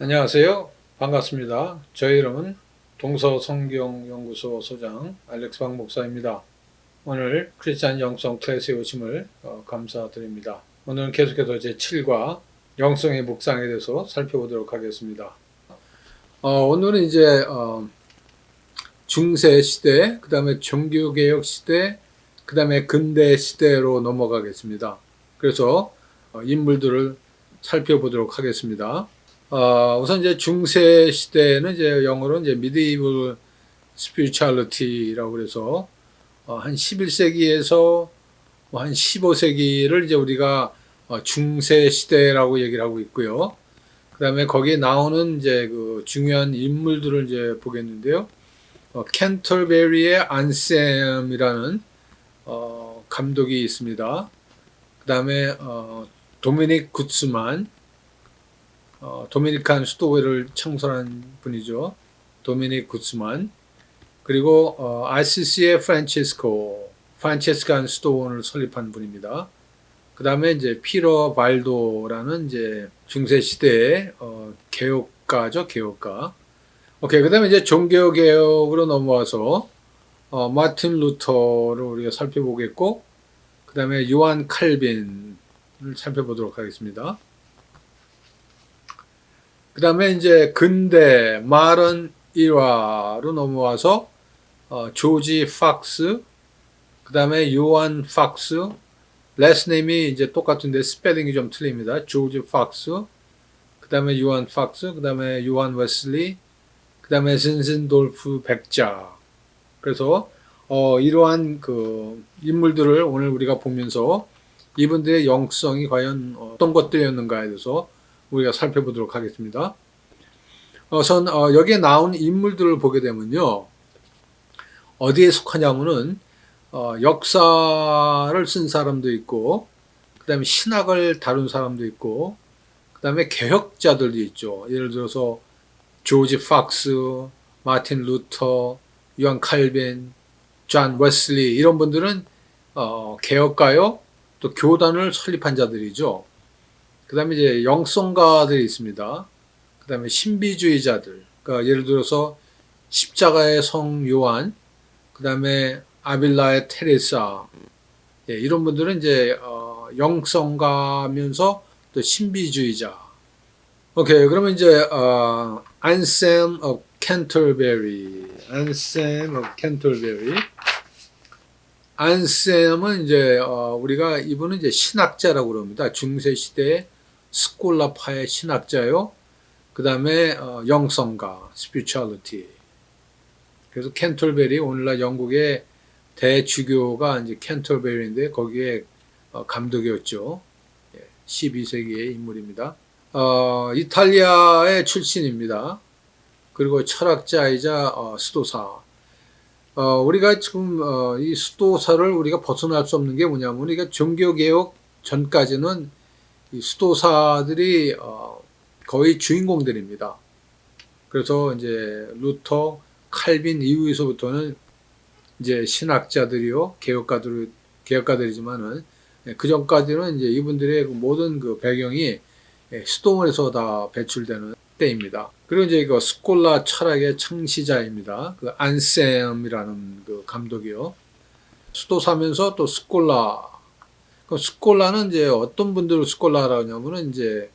안녕하세요. 반갑습니다. 저희 이름은 동서성경연구소 소장 알렉스 박 목사입니다. 오늘 크리스찬 영성 클래스에 오심을 감사드립니다. 오늘은 계속해서 제7과 영성의 묵상에 대해서 살펴보도록 하겠습니다. 오늘은 이제 중세 시대, 그 다음에 종교개혁 시대, 그 다음에 근대 시대로 넘어가겠습니다. 그래서 인물들을 살펴보도록 하겠습니다. 우선 이제 중세 시대는 이제 영어로 이제 medieval spirituality라고 그래서 한 11세기에서 한 15세기를 이제 우리가 중세 시대라고 얘기를 하고 있고요. 그 다음에 거기에 나오는 이제 그 중요한 인물들을 이제 보겠는데요. 캔터베리의 안셈이라는 감독이 있습니다. 그 다음에 도미닉 구츠만, 도미니칸 수도회를 창설한 분이죠. 도미닉 구츠만. 그리고 아시시의 프란체스칸 수도원을 설립한 분입니다. 그 다음에 이제 피러 발도라는 이제 중세 시대의 개혁가죠, 개혁가. 오케이, 그 다음에 이제 종교 개혁으로 넘어와서 마틴 루터를 우리가 살펴보겠고, 그 다음에 요한 칼빈을 살펴보도록 하겠습니다. 그 다음에 이제 근대 마른 일화로 넘어와서 조지 팍스, 그 다음에 요한 팍스, 레스 네임이 이제 똑같은데 스펠링이 좀 틀립니다. 조지 팍스, 그 다음에 요한 팍스, 그 다음에 요한 웨슬리, 그 다음에 즌센돌프 백자. 그래서 이러한 그 인물들을 오늘 우리가 보면서 이분들의 영성이 과연 어떤 것들이었는가에 대해서 우리가 살펴보도록 하겠습니다. 우선 여기에 나온 인물들을 보게 되면요, 어디에 속하냐면은 역사를 쓴 사람도 있고, 그 다음에 신학을 다룬 사람도 있고, 그 다음에 개혁자들도 있죠. 예를 들어서 조지 팍스, 마틴 루터, 요한 칼빈, 존 웨슬리, 이런 분들은 개혁가요, 또 교단을 설립한 자들이죠. 그 다음에 이제 영성가들이 있습니다. 그 다음에 신비주의자들, 그러니까 예를 들어서 십자가의 성 요한, 그 다음에 아빌라의 테레사, 이런 분들은 이제 영성가면서 또 신비주의자. 오케이, 그러면 이제 안셈 of 캔터베리, 안셈 of 캔터베리. 안셈은 이제 우리가 이분은 이제 신학자라고 그럽니다. 중세 시대의 스콜라파의 신학자요. 그 다음에 영성가, spirituality. 그래서 캔터베리, 오늘날 영국의 대주교가 이제 캔터베리인데 거기에 감독이었죠. 12세기의 인물입니다. 이탈리아의 출신입니다. 그리고 철학자이자 수도사. 우리가 지금 이 수도사를 우리가 벗어날 수 없는 게 뭐냐면, 우리가 종교개혁 전까지는 이 수도사들이 거의 주인공들입니다. 그래서 이제 루터, 칼빈 이후에서부터는 이제 신학자들이요, 개혁가들이지만은, 그 전까지는 이제 이분들의 모든 그 배경이 수도원에서 다 배출되는 때입니다. 그리고 이제 그 스콜라 철학의 창시자입니다. 그 안셈이라는 그 감독이요. 수도사면서 또 스콜라. 그 스콜라는 이제 어떤 분들을 스콜라라고 하냐면은 이제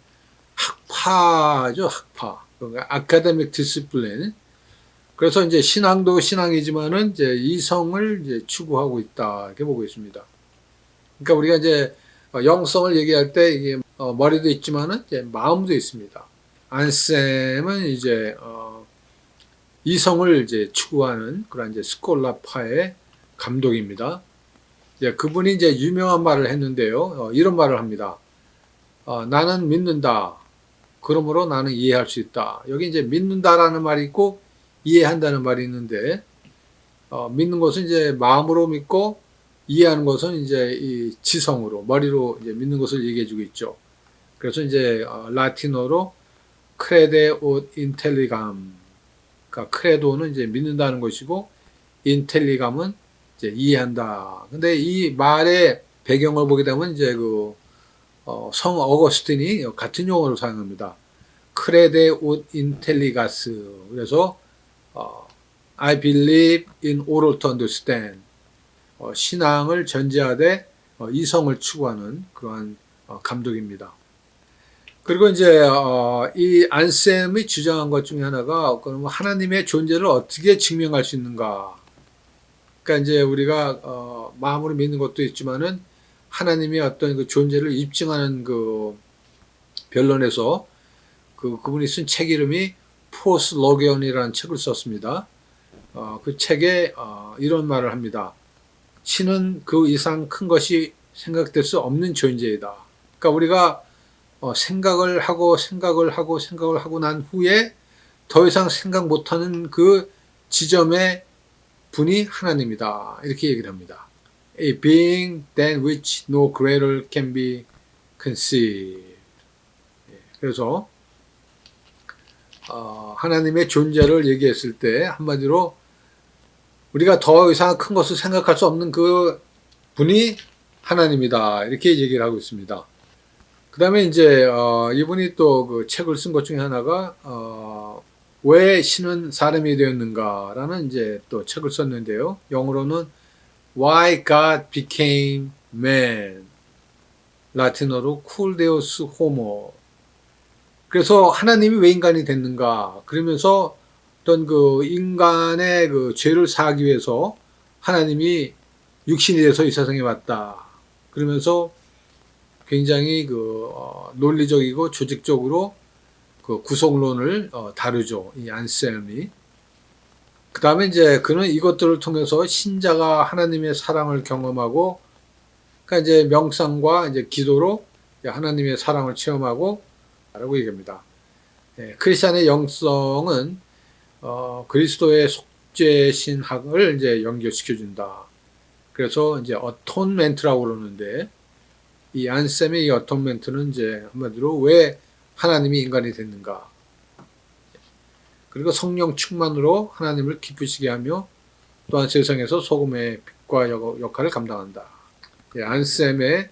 학파죠, 학파. 그러니까 아카데믹 디시플린. 그래서 이제 신앙도 신앙이지만은 이제 이성을 이제 추구하고 있다, 이렇게 보고 있습니다. 그러니까 우리가 이제 영성을 얘기할 때 이게 머리도 있지만은 이제 마음도 있습니다. 안셈은 이제 이성을 이제 추구하는 그런 이제 스콜라파의 감독입니다. 이제 그분이 이제 유명한 말을 했는데요. 이런 말을 합니다. 나는 믿는다. 그러므로 나는 이해할 수 있다. 여기 이제 믿는다라는 말이 있고 이해한다는 말이 있는데, 믿는 것은 이제 마음으로 믿고 이해하는 것은 이제 이 지성으로, 머리로 이제 믿는 것을 얘기해주고 있죠. 그래서 이제 라틴어로 크레데 오 인텔리감, 그러니까 크레도는 이제 믿는다는 것이고 인텔리감은 이제 이해한다. 근데 이 말의 배경을 보게 되면 이제 성 어거스틴이 같은 용어를 사용합니다. 크레데 웃 인텔리가스. 그래서 I believe in order to understand. 신앙을 전제하되 이성을 추구하는 그러한 감독입니다. 그리고 이제 이 안셈이 주장한 것 중에 하나가 그럼 하나님의 존재를 어떻게 증명할 수 있는가? 그러니까 이제 우리가 마음으로 믿는 것도 있지만은 하나님의 어떤 그 존재를 입증하는 그 변론에서 그분이 쓴 책 이름이 포스 로게온이라는 책을 썼습니다. 그 책에 이런 말을 합니다. 신은 그 이상 큰 것이 생각될 수 없는 존재이다. 그러니까 우리가 생각을 하고 난 후에 더 이상 생각 못하는 그 지점의 분이 하나님이다. 이렇게 얘기를 합니다. A being than which no greater can be conceived. 그래서 하나님의 존재를 얘기했을 때 한마디로 우리가 더 이상 큰 것을 생각할 수 없는 그 분이 하나님이다. 이렇게 얘기를 하고 있습니다. 그 다음에 이제 이분이 또 그 책을 쓴 것 중에 하나가 왜 신은 사람이 되었는가라는 이제 또 책을 썼는데요. 영어로는 Why God Became Man. 라틴어로 Cur Deus Homo. 그래서 하나님이 왜 인간이 됐는가? 그러면서 어떤 그 인간의 그 죄를 사하기 위해서 하나님이 육신이 돼서 이 세상에 왔다. 그러면서 굉장히 그 논리적이고 조직적으로 그 구성론을 다루죠. 이 안셀미. 그 다음에 이제 그는 이것들을 통해서 신자가 하나님의 사랑을 경험하고, 그러니까 이제 명상과 이제 기도로 하나님의 사랑을 체험하고, 라고 얘기합니다. 크리스찬의 영성은 그리스도의 속죄 신학을 이제 연결시켜준다. 그래서 이제 어톤멘트라고 그러는데, 이 안셈의 이 어톤멘트는 이제 한마디로 왜 하나님이 인간이 됐는가. 그리고 성령 충만으로 하나님을 기쁘시게 하며 또한 세상에서 소금의 빛과 역할을 감당한다. 안셈의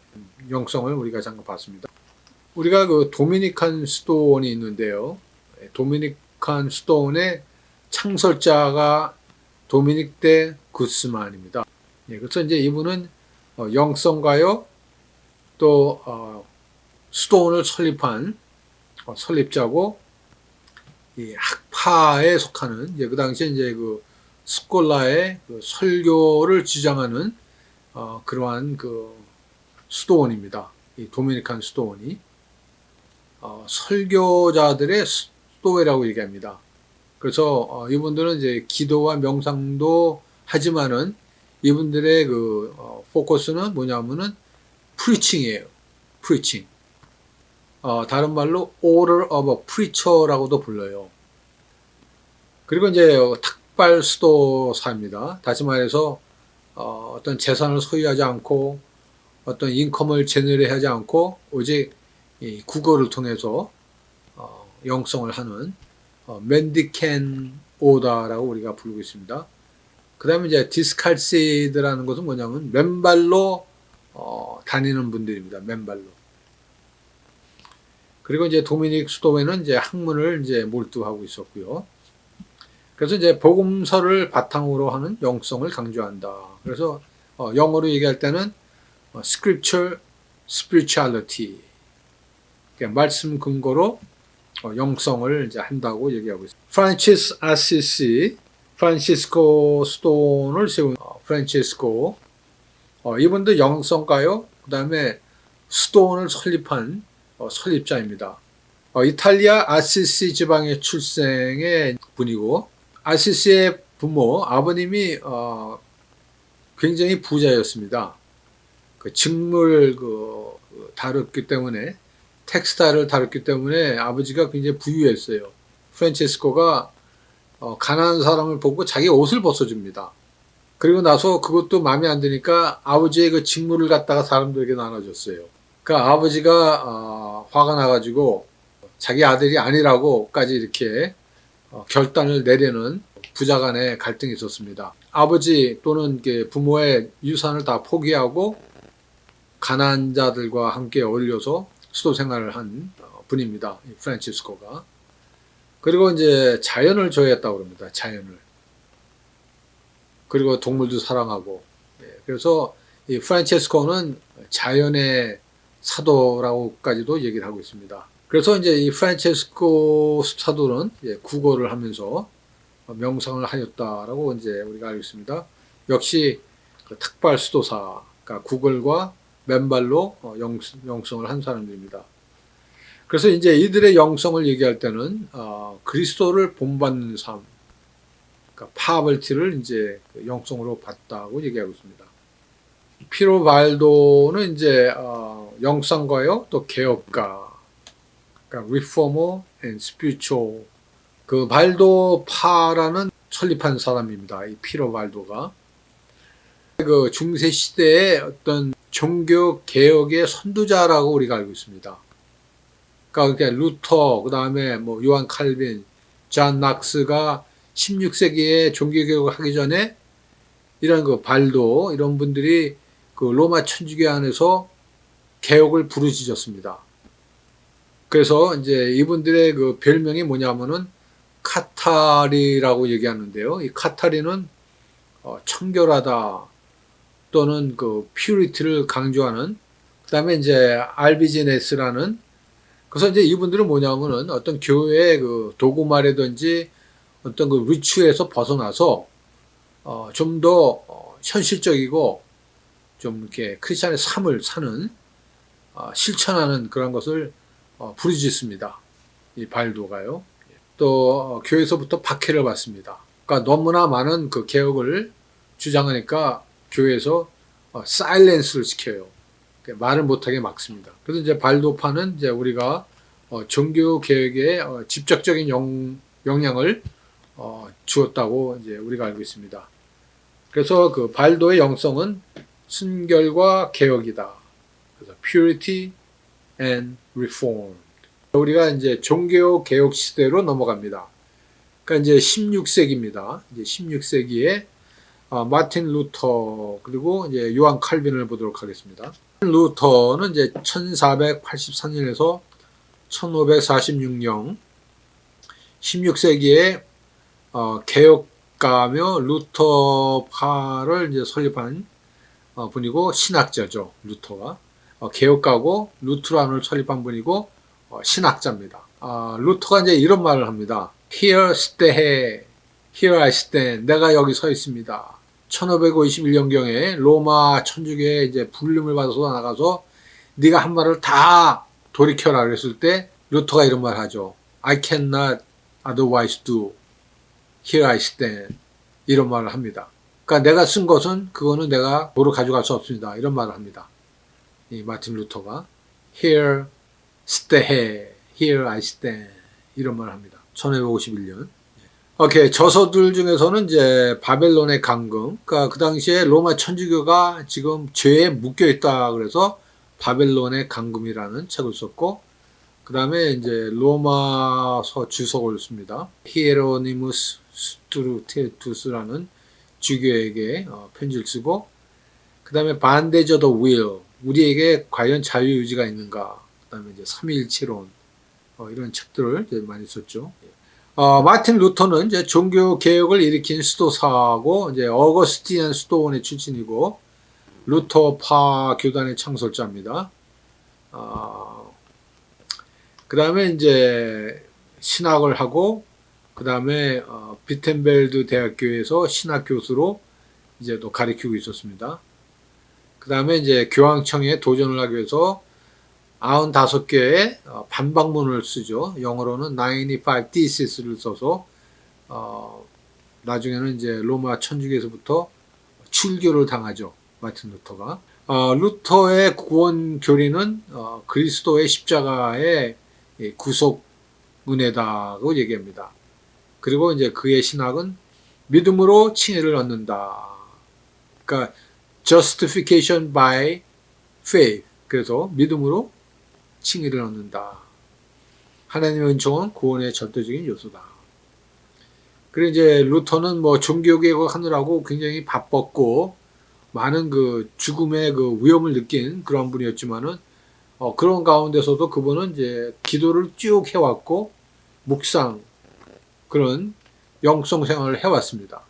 영성을 우리가 잠깐 봤습니다. 우리가 그 도미니칸 수도원이 있는데요. 도미니칸 수도원의 창설자가 도미닉 데 구스만입니다. 그래서 이제 이분은 영성가요, 또 수도원을 설립한 설립자고, 이 학파에 속하는 이제 그 당시에 이제 그 스콜라의 그 설교를 주장하는 그러한 그 수도원입니다. 이 도미니칸 수도원이 설교자들의 수도회라고 얘기합니다. 그래서 이분들은 이제 기도와 명상도 하지만은 이분들의 그 포커스는 뭐냐면은 프리칭이에요. 프리칭. 다른 말로 Order of a Preacher라고도 불러요. 그리고 이제 탁발 수도사입니다. 다시 말해서 어떤 재산을 소유하지 않고 어떤 인컴을 제너레하지 않고 오직 이 국어를 통해서 영성을 하는 맨디켄 오다라고 우리가 부르고 있습니다. 그 다음에 이제 디스칼시드라는 것은 뭐냐면 맨발로 다니는 분들입니다. 맨발로. 그리고 이제 도미닉 수도회는 이제 학문을 이제 몰두하고 있었고요. 그래서 이제 복음서를 바탕으로 하는 영성을 강조한다. 그래서 영어로 얘기할 때는 Scripture Spirituality, 그러니까 말씀 근거로 영성을 이제 한다고 얘기하고 있습니다. 프란치스 아시시, 프란시스코 수도원을 세운 프란치스코, 이분도 영성가요. 그 다음에 수도원을 설립한 설립자입니다. 이탈리아 아시시 지방의 출생의 분이고, 아시시의 부모 아버님이 굉장히 부자였습니다. 그 직물 다뤘기 때문에, 텍스타일을 다뤘기 때문에 아버지가 굉장히 부유했어요. 프란체스코가 가난한 사람을 보고 자기 옷을 벗어줍니다. 그리고 나서 그것도 마음에 안 드니까 아버지의 그 직물을 갖다가 사람들에게 나눠줬어요. 그러니까 아버지가 화가 나가지고 자기 아들이 아니라고까지 이렇게 결단을 내리는 부자간의 갈등이 있었습니다. 아버지 또는 부모의 유산을 다 포기하고 가난자들과 함께 어울려서 수도 생활을 한 분입니다. 이 프란치스코가. 그리고 이제 자연을 좋아했다고 그럽니다. 자연을. 그리고 동물도 사랑하고. 그래서 이 프란체스코는 자연의 사도라고까지도 얘기를 하고 있습니다. 그래서 이제 이 프란체스코 사도는 구걸을 하면서 명상을 하였다라고 이제 우리가 알고 있습니다. 역시 그 탁발 수도사, 그러니까 구걸과 맨발로 영성을 한 사람들입니다. 그래서 이제 이들의 영성을 얘기할 때는 그리스도를 본받는 삶, 그러니까 파벌티를 이제 영성으로 봤다고 얘기하고 있습니다. 피로 발도는 이제 영성가요, 또 개혁가, 그러니까 리포머 앤 스피리추얼. 그 발도파라는 설립한 사람입니다. 이 피로 발도가 그 중세 시대의 어떤 종교 개혁의 선두자라고 우리가 알고 있습니다. 그러니까 루터, 그 다음에 뭐 요한 칼빈, 존 낙스가 16세기에 종교 개혁을 하기 전에 이런 그 발도 이런 분들이 그 로마 천주교 안에서 개혁을 부르짖었습니다. 그래서 이제 이분들의 그 별명이 뭐냐면은 카타리라고 얘기하는데요. 이 카타리는 청결하다 또는 그 퓨리티를 강조하는, 그다음에 이제 알비지네스라는, 그래서 이제 이분들은 뭐냐면은 어떤 교회의 그 도구마라든지 어떤 그 리추에서 벗어나서 좀 더 현실적이고 좀 이렇게 크리스천의 삶을 사는 실천하는 그런 것을 부르짖습니다. 이 발도가요. 또 교회에서부터 박해를 받습니다. 그러니까 너무나 많은 그 개혁을 주장하니까 교회에서 사일렌스를 시켜요. 말을 못하게 막습니다. 그래서 이제 발도파는 이제 우리가 종교 개혁에 직접적인 영향을 주었다고 이제 우리가 알고 있습니다. 그래서 그 발도의 영성은 순결과 개혁이다. 그래서 purity and reform. 우리가 이제 종교 개혁 시대로 넘어갑니다. 그러니까 이제 16세기입니다. 이제 16세기에 마틴 루터 그리고 이제 요한 칼빈을 보도록 하겠습니다. 루터는 이제 1484년에서 1546년 16세기에 개혁가며 루터파를 이제 설립한 분이고 신학자죠. 루터가 개혁가고 루트란을 설립한 분이고 신학자입니다. 루터가 이제 이런 말을 합니다. Here stay, here I stand. 내가 여기 서 있습니다. 1551년경에 로마 천주교에 이제 불림을 받아서 나가서 네가 한 말을 다 돌이켜라 그랬을 때 루터가 이런 말 하죠. I cannot otherwise do. Here I stand. 이런 말을 합니다. 그러니까 내가 쓴 것은 그거는 내가 도로 가져갈 수 없습니다. 이런 말을 합니다. 이 마틴 루터가 Here stay, here I stand. 이런 말을 합니다. 1551년. 오케이. 저서들 중에서는 이제 바벨론의 강금. 그러니까 그 당시에 로마 천주교가 지금 죄에 묶여 있다 그래서 바벨론의 강금이라는 책을 썼고, 그 다음에 이제 로마서 주석을 씁니다. 히에로니무스 스투르테투스라는 주교에게 편지를 쓰고, 그 다음에 반대저 더 윌, 우리에게 과연 자유의지가 있는가, 그 다음에 이제 삼위일체론, 이런 책들을 이제 많이 썼죠. 마틴 루터는 이제 종교 개혁을 일으킨 수도사고, 이제 어거스티안 수도원의 출신이고, 루터파 교단의 창설자입니다. 그 다음에 이제 신학을 하고, 그 다음에 비텐벨드 대학교에서 신학 교수로 이제 또 가르치고 있었습니다. 그 다음에 이제 교황청에 도전을 하기 위해서 95개의 반박문을 쓰죠. 영어로는 95 Thesis를 써서 나중에는 이제 로마 천주교에서부터 출교를 당하죠. 마틴 루터가. 루터의 구원 교리는 그리스도의 십자가의 구속 은혜다고 얘기합니다. 그리고 이제 그의 신학은 믿음으로 칭의를 얻는다. 그러니까 justification by faith. 그래서 믿음으로 칭의를 얻는다. 하나님의 은총은 구원의 절대적인 요소다. 그리고 이제 루터는 뭐 종교개혁을 하느라고 굉장히 바빴고 많은 그 죽음의 그 위험을 느낀 그런 분이었지만은 그런 가운데서도 그분은 이제 기도를 쭉 해왔고 묵상 그런 영성 생활을 해왔습니다.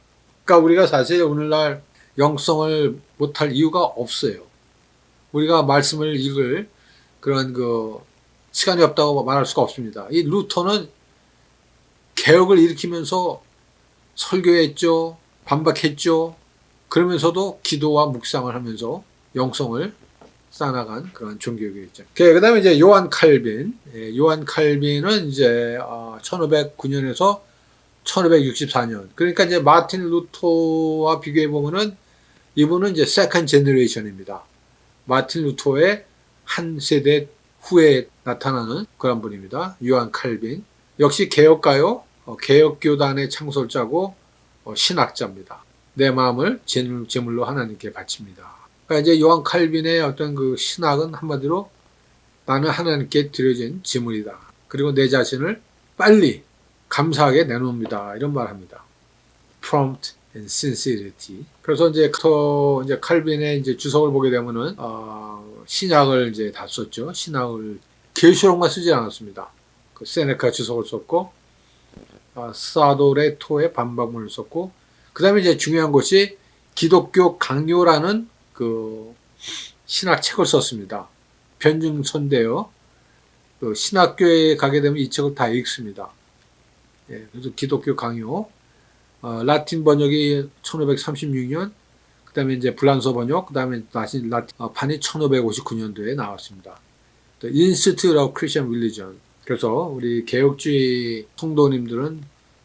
그러니까 우리가 사실 오늘날 영성을 못할 이유가 없어요. 우리가 말씀을 읽을 그런 시간이 없다고 말할 수가 없습니다. 이 루터는 개혁을 일으키면서 설교했죠, 반박했죠. 그러면서도 기도와 묵상을 하면서 영성을 쌓아나간 그런 종교교였죠. 그 다음에 이제 요한 칼빈. 요한 칼빈은 이제 1509년에서 1564년. 그러니까 이제 마틴 루터와 비교해 보면은 이분은 이제 세컨 제너레이션입니다. 마틴 루터의 한 세대 후에 나타나는 그런 분입니다. 요한 칼빈. 역시 개혁가요. 개혁교단의 창설자고 신학자입니다. 내 마음을 제물로 하나님께 바칩니다. 그러니까 이제 요한 칼빈의 어떤 그 신학은 한마디로 나는 하나님께 드려진 제물이다. 그리고 내 자신을 빨리 감사하게 내놓습니다. 이런 말 합니다. Prompt and sincerity. 그래서 이제 칼빈의 이제 주석을 보게 되면은, 신약을 이제 다 썼죠. 신학을 계시록만 쓰지 않았습니다. 그 세네카 주석을 썼고, 사도의 토의 반박문을 썼고, 그 다음에 이제 중요한 것이 기독교 강요라는 그 신학책을 썼습니다. 변증선대요. 그 신학교에 가게 되면 이 책을 다 읽습니다. 그래서 기독교 강요. 라틴 번역이 1536년, 그 다음에 이제 불란서 번역, 그 다음에 다시 판이 1559년도에 나왔습니다. The Institute of Christian Religion. 그래서 우리 개혁주의 성도님들은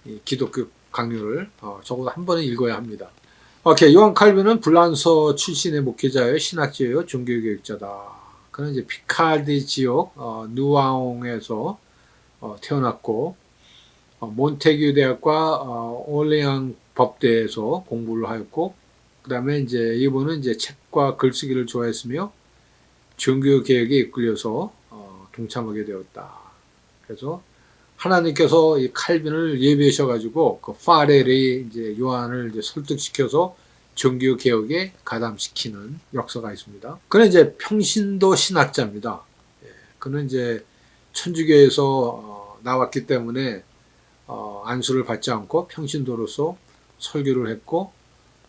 이 기독교 강요를 적어도 한 번은 읽어야 합니다. 오케이, 요한 칼빈은 불란서 출신의 목회자예요. 신학자예요. 종교교육자다. 그는 이제 피카르디 지역 누아옹에서 태어났고 몬테규 대학과 올레앙 법대에서 공부를 하였고, 그 다음에 이제 이분은 이제 책과 글쓰기를 좋아했으며 종교 개혁에 이끌려서 동참하게 되었다. 그래서 하나님께서 이 칼빈을 예비하셔가지고 그 파렐이 이제 요한을 이제 설득시켜서 종교 개혁에 가담시키는 역사가 있습니다. 그는 이제 평신도 신학자입니다. 그는 이제 천주교에서 나왔기 때문에 안수를 받지 않고 평신도로서 설교를 했고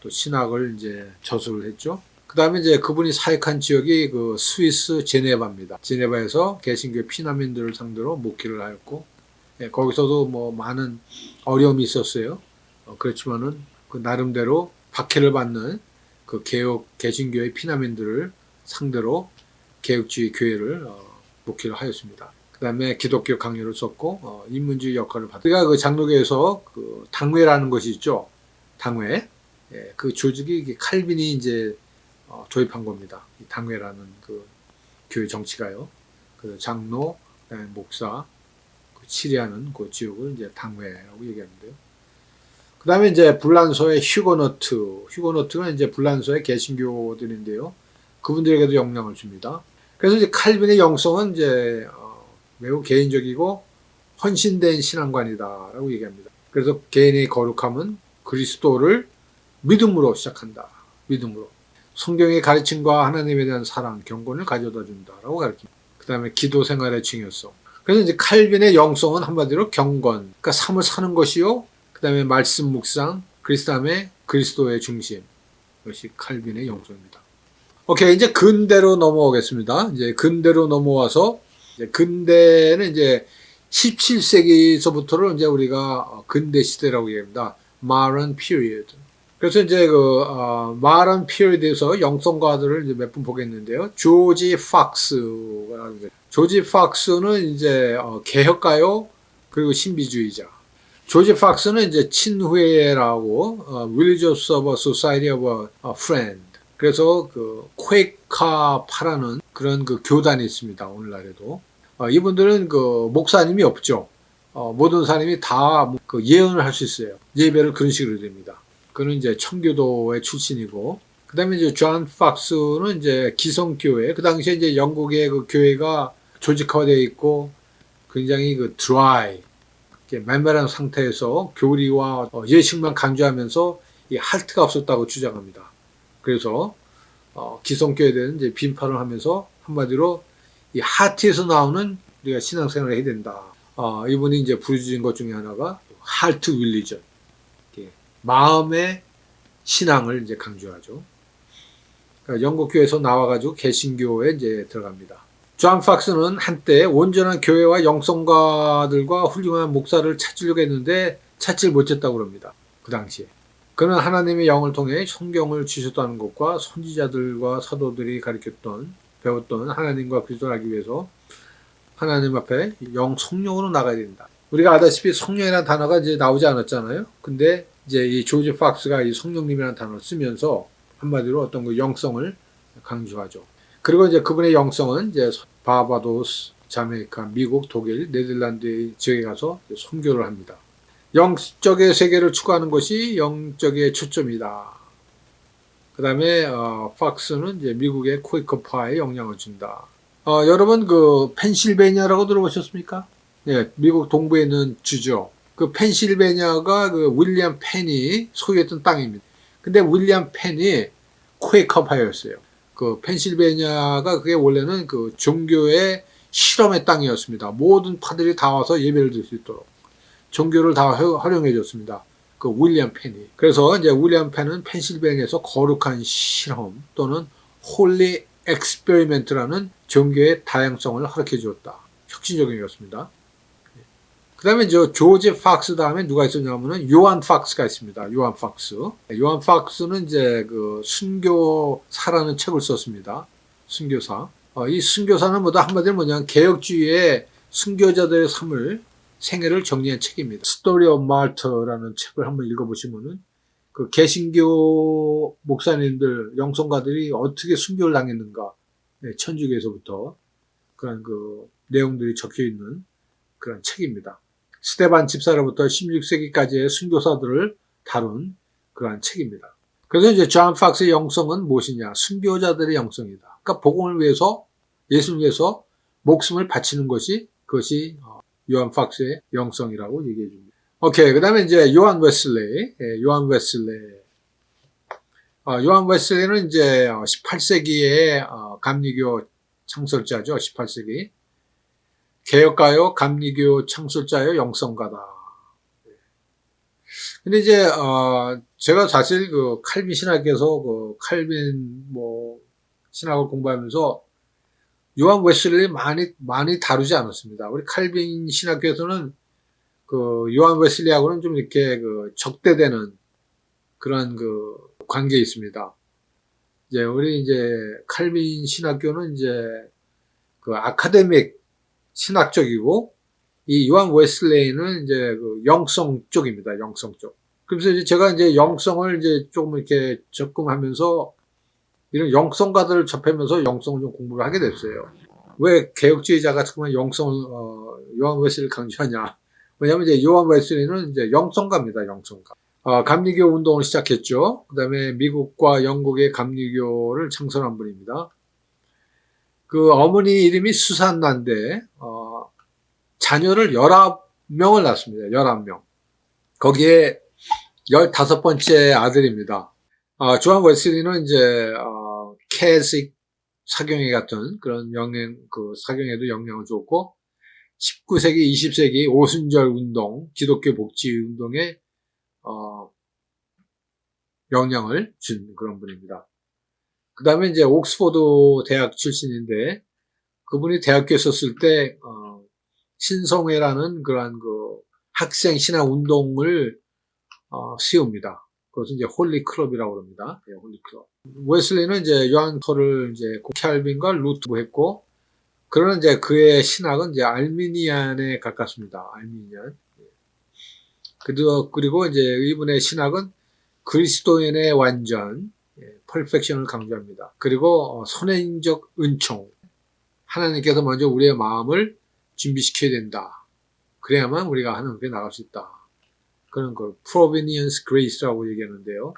또 신학을 이제 저술을 했죠. 그 다음에 이제 그분이 사역한 지역이 그 스위스 제네바입니다. 제네바에서 개신교 피난민들을 상대로 목회를 하였고, 거기서도 뭐 많은 어려움이 있었어요. 그렇지만은 그 나름대로 박해를 받는 그 개신교의 피난민들을 상대로 개혁주의 교회를 목회를 하였습니다. 그 다음에 기독교 강요를 썼고, 인문주의 역할을 받았고, 우리가 그 장로교에서 그 당회라는 것이 있죠. 당회. 그 조직이 칼빈이 이제 도입한 겁니다. 이 당회라는 그 교회 정치가요. 그 장로, 그다음에 목사, 그 치리하는 그 지역을 이제 당회라고 얘기하는데요. 그 다음에 이제 불란서의 휴고노트가 이제 불란서의 개신교들인데요. 그분들에게도 영향을 줍니다. 그래서 이제 칼빈의 영성은 이제 매우 개인적이고 헌신된 신앙관이다라고 얘기합니다. 그래서 개인의 거룩함은 그리스도를 믿음으로 시작한다. 믿음으로. 성경의 가르침과 하나님에 대한 사랑, 경건을 가져다 준다라고 가르칩니다. 그 다음에 기도 생활의 중요성. 그래서 이제 칼빈의 영성은 한마디로 경건, 그러니까 삶을 사는 것이요. 그 다음에 말씀 묵상, 그 다음에 그리스도의 중심. 이것이 칼빈의 영성입니다. 오케이, 이제 근대로 넘어오겠습니다. 이제 근대로 넘어와서, 이제 근대는 이제 17세기서부터를 이제 우리가 근대 시대라고 얘기합니다. Modern Period. 그래서 이제 Modern Period에서 영성가들을 이제 몇 분 보겠는데요. 조지 팍스가 조지 팍스는 이제 개혁가요, 그리고 신비주의자. 조지 팍스는 이제 친회라고 Religious of a Society of a Friend. 그래서 그 퀘이카파라는 그런 그 교단이 있습니다. 오늘날에도. 이분들은 그 목사님이 없죠. 모든 사람이 다 그 예언을 할 수 있어요. 예배를 그런 식으로 됩니다. 그는 이제 청교도의 출신이고, 그 다음에 이제 존 팍스는 이제 기성교회, 그 당시에 이제 영국의 그 교회가 조직화되어 있고, 굉장히 그 드라이, 맨발한 상태에서 교리와 예식만 강조하면서 이 할트가 없었다고 주장합니다. 그래서 기성교회에 대한 이제 빈판을 하면서 한마디로 이 하트에서 나오는 우리가 신앙생활을 해야 된다. 이분이 이제 부르짖은 것 중에 하나가 하트 윌리전, 마음의 신앙을 이제 강조하죠. 그러니까 영국 교회에서 나와가지고 개신교에 이제 들어갑니다. 존 팍스는 한때 온전한 교회와 영성가들과 훌륭한 목사를 찾으려고 했는데 찾질 못했다고 합니다. 그 당시에. 그는 하나님의 영을 통해 성경을 주셨다는 것과 선지자들과 사도들이 배웠던 하나님과 그리스도를 알기 위해서 하나님 앞에 성령으로 나가야 된다. 우리가 알다시피 성령이라는 단어가 이제 나오지 않았잖아요. 근데 이제 이 조지 팍스가 이 성령님이라는 단어를 쓰면서 한마디로 어떤 그 영성을 강조하죠. 그리고 이제 그분의 영성은 이제 바바도스, 자메이카, 미국, 독일, 네덜란드 지역에 가서 선교를 합니다. 영적의 세계를 추구하는 것이 영적의 초점이다. 그 다음에 팍스는 이제 미국의 퀘이커파에 영향을 준다. 여러분 그 펜실베니아라고 들어보셨습니까? 네, 미국 동부에 있는 주죠. 그 펜실베니아가 그 윌리엄 펜이 소유했던 땅입니다. 근데 윌리엄 펜이 퀘이커파였어요. 그 펜실베니아가 그게 원래는 그 종교의 실험의 땅이었습니다. 모든 파들이 다 와서 예배를 드릴 수 있도록 종교를 다 활용해 줬습니다. 그 윌리엄 펜이. 그래서 이제 윌리엄 펜은 펜실베니아에서 거룩한 실험 또는 홀리 엑스페리멘트라는 종교의 다양성을 허락해 주었다. 혁신적인 것입니다. 그 다음에 조지 팍스 다음에 누가 있었냐면은 요한 팍스가 있습니다. 요한 팍스. 요한 팍스는 이제 그 순교사라는 책을 썼습니다. 순교사. 이 순교사는 한마디로 뭐냐면 개혁주의의 순교자들의 생애를 정리한 책입니다. Story of Martyr라는 책을 한번 읽어보시면은 그 개신교 목사님들, 영성가들이 어떻게 순교를 당했는가, 천주교에서부터 그런 그 내용들이 적혀 있는 그런 책입니다. 스테반 집사로부터 16세기까지의 순교사들을 다룬 그러한 책입니다. 그래서 이제 존 팍스의 영성은 무엇이냐? 순교자들의 영성이다. 그러니까 복음을 위해서, 예수를 위해서 목숨을 바치는 그것이 요한 팍스의 영성이라고 얘기해 줍니다. 오케이. 그 다음에 이제 요한 웨슬레이. 요한 웨슬레이는 이제 18세기의 감리교 창설자죠. 18세기. 개혁가요, 감리교 창설자요, 영성가다. 근데 이제 제가 사실 그 칼빈 신학에서 그 칼빈 신학을 공부하면서 요한 웨슬레이 많이 다루지 않았습니다. 우리 칼빈 신학교에서는 그 요한 웨슬레이하고는 좀 이렇게 그 적대되는 그런 그 관계에 있습니다. 우리 칼빈 신학교는 그 아카데믹 신학적이고, 이 요한 웨슬레이는 그 영성 쪽입니다. 영성 쪽. 그래서 제가 영성을 조금 이렇게 접근하면서 이런 영성가들을 접하면서 영성을 좀 공부를 하게 됐어요. 왜 개혁주의자가 정말 요한 웨슬레이를 강조하냐? 왜냐면 요한 웨슬레이는 영성가입니다. 영성가. 감리교 운동을 시작했죠. 그 다음에 미국과 영국의 감리교를 창설한 분입니다. 그 어머니 이름이 수산나인데, 자녀를 19명을 낳았습니다. 19명. 거기에 15번째 아들입니다. 조한 웨슬리는 캐식 사경회 같은 그런 사경회도 영향을 줬고, 19세기, 20세기 오순절 운동, 기독교 복지 운동에, 영향을 준 그런 분입니다. 그 다음에 옥스포드 대학 출신인데, 그분이 대학교에 있었을 때, 신성회라는 그러한 학생 신학 운동을, 세웁니다. 그것은 홀리 클럽이라고 합니다. 홀리 클럽. 웨슬리는 요한토를 캘빈과 루트로 했고, 그러나 그의 신학은 알미니안에 가깝습니다. 알미니안. 그리고 이분의 신학은 그리스도인의 완전, 퍼펙션을 강조합니다. 그리고 선행적 은총. 하나님께서 먼저 우리의 마음을 준비시켜야 된다. 그래야만 우리가 하나님 앞에 나갈 수 있다. 그런 걸 Providence Grace라고 얘기하는데요.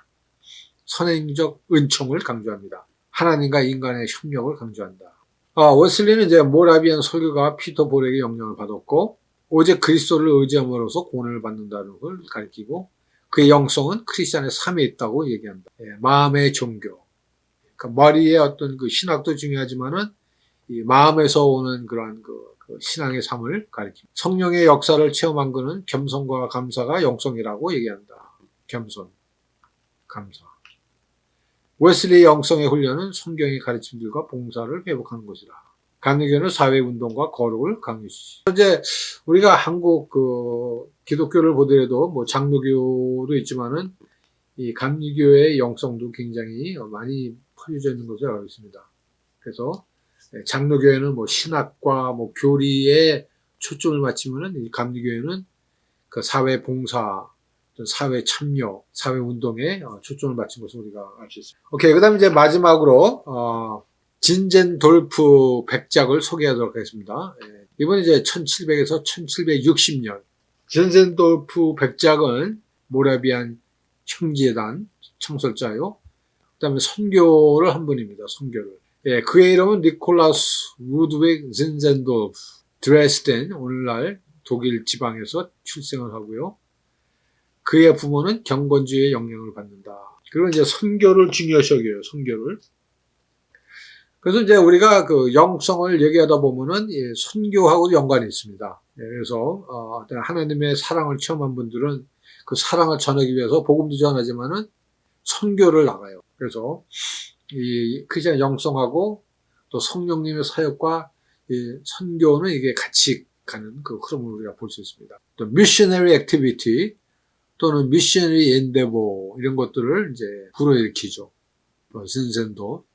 선행적 은총을 강조합니다. 하나님과 인간의 협력을 강조한다. 웨슬리는 모라비안 설교가 피터 볼에게 영향을 받았고, 오직 그리스도를 의지함으로써 구원을 받는다는 걸 가리키고, 그의 영성은 크리스찬의 삶에 있다고 얘기한다. 마음의 종교. 그러니까 머리의 어떤 그 신학도 중요하지만은 이 마음에서 오는 그러한 그 신앙의 삶을 가리킵니다. 성령의 역사를 체험한 그는 겸손과 감사가 영성이라고 얘기한다. 겸손, 감사. 웨슬리의 영성의 훈련은 성경의 가르침들과 봉사를 회복하는 것이다. 감리교는 사회운동과 거룩을 강요시. 이제 우리가 한국 그 기독교를 보더라도 뭐 장로교도 있지만은 이 감리교의 영성도 굉장히 많이 퍼져 있는 것을 알고 있습니다. 그래서 장로교회는 뭐 신학과 뭐 교리에 초점을 맞추면은 이 감리교회는 그 사회 봉사, 사회 참여, 사회 운동에 초점을 맞춘 것을 우리가 알 수 있습니다. 오케이, 그다음 이제 마지막으로 진젠돌프 백작을 소개하도록 하겠습니다. 이번 이제 1700에서 1760년 진젠돌프 백작은 모라비안 형제단 창설자요. 그다음에 선교를 한 분입니다. 선교를. 그의 이름은 니콜라스 루드윅 진젠돌프. 드레스덴, 오늘날 독일 지방에서 출생을 하고요. 그의 부모는 경건주의의 영향을 받는다. 그리고 이제 선교를 중요시 여겨요. 선교를. 그래서 이제 우리가 그 영성을 얘기하다 보면은 선교하고도 연관이 있습니다. 그래서 하나님의 사랑을 체험한 분들은 그 사랑을 전하기 위해서 복음도 전하지만은 선교를 나가요. 그래서 이 크리스천 영성하고 또 성령님의 사역과 이 선교는 이게 같이 가는 그 흐름을 우리가 볼 수 있습니다. 또 missionary activity 또는 missionary endeavor 이런 것들을 이제 불어일으키죠. 진센도,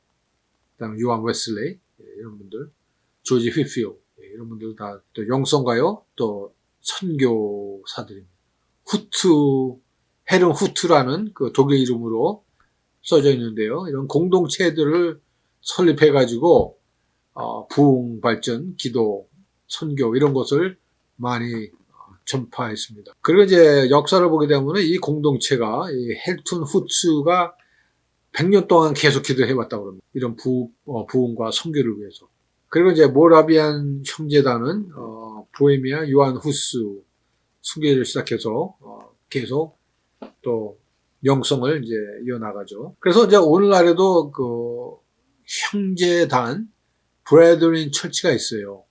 그다음에 요한 웨슬레이 이런 분들, 조지 휘필 이런 분들 다 또 영성가요, 또 선교사들입니다. 헤른 후트라는 그 독일 이름으로 써져 있는데요. 이런 공동체들을 설립해가지고 부흥 발전, 기도, 선교 이런 것을 많이 전파했습니다. 그리고 이제 역사를 보게 되면 이 공동체가 이 헬툰 후츠가 100년 동안 계속 기도해왔다고 합니다. 이런 부흥과 선교를 위해서. 그리고 이제 모라비안 형제단은 보헤미아 요한 후스 순교를 시작해서 계속 또 영성을 이제 이어나가죠. 그래서 이제 오늘날에도 그 형제단 브레드린 처치가 있어요.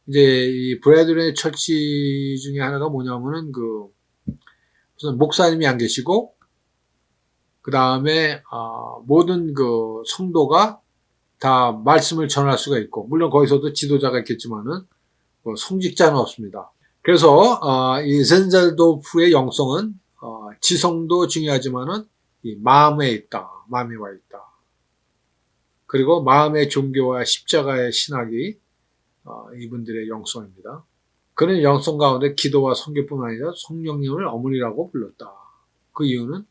이제 이 브레드린 처치 중에 하나가 뭐냐면은 그 무슨 목사님이 안 계시고 그 다음에 모든 그 성도가 다 말씀을 전할 수가 있고, 물론 거기서도 지도자가 있겠지만은 뭐 성직자는 없습니다. 그래서 이 젠젤도프의 영성은 지성도 중요하지만은 이 마음에 있다, 마음에 와 있다. 그리고 마음의 종교와 십자가의 신학이 이분들의 영성입니다. 그는 영성 가운데 기도와 선교뿐만 아니라 성령님을 어머니라고 불렀다. 그 이유는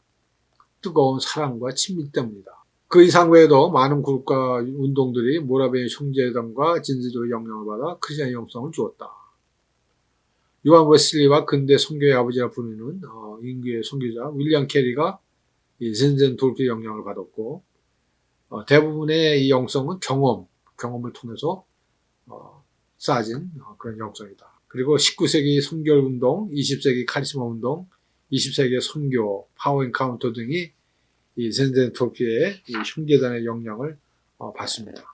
뜨거운 사랑과 친밀 때문이다. 그 이상 외에도 많은 그룹과 운동들이 모라비안 형제단과 진지도의 영향을 받아 크리스천 영성을 주었다. 요한 웨슬리와 근대 선교의 아버지라 부르는 인구의 선교자 윌리엄 캐리가 이 진젠돌프의 영향을 받았고, 대부분의 이 영성은 경험을 통해서 쌓아진 그런 영성이다. 그리고 19세기 선교운동, 20세기 카리스마 운동, 20세기의 선교, 파워 엔카운터 등이 이 진젠돌프의 이 형제단의 영향을 받습니다.